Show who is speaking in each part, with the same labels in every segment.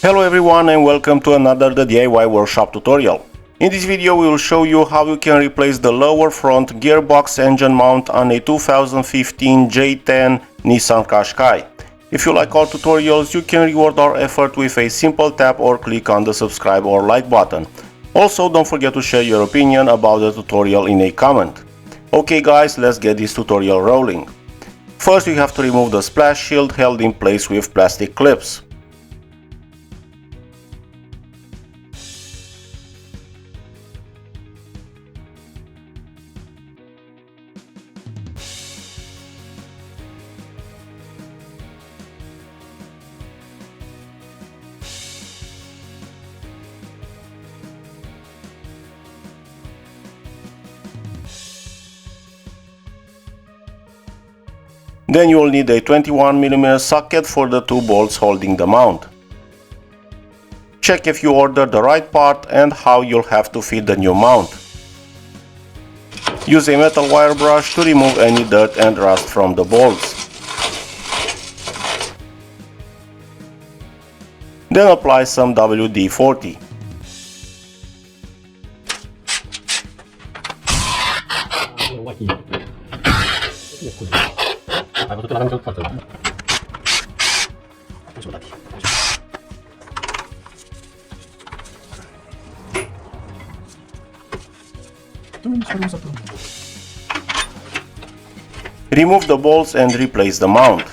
Speaker 1: Hello everyone and welcome to another DIY workshop tutorial. In this video we will show you how you can replace the lower front gearbox engine mount on a 2015 J10 Nissan Qashqai. If you like our tutorials, you can reward our effort with a simple tap or click on the subscribe or like button. Also, don't forget to share your opinion about the tutorial in a comment. Okay guys, let's get this tutorial rolling. First you have to remove the splash shield held in place with plastic clips. Then you will need a 21mm socket for the two bolts holding the mount. Check if you ordered the right part and how you'll have to fit the new mount. Use a metal wire brush to remove any dirt and rust from the bolts. Then apply some WD-40. Remove the bolts and replace the mount.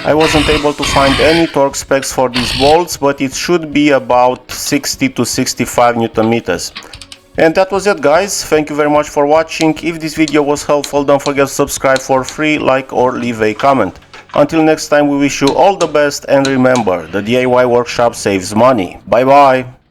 Speaker 1: I wasn't able to find any torque specs for these bolts, but it should be about 60 to 65 Newton meters. And that was it guys, thank you very much for watching. If this video was helpful, don't forget to subscribe for free, like or leave a comment. Until next time, we wish you all the best and remember, the DIY workshop saves money. Bye bye!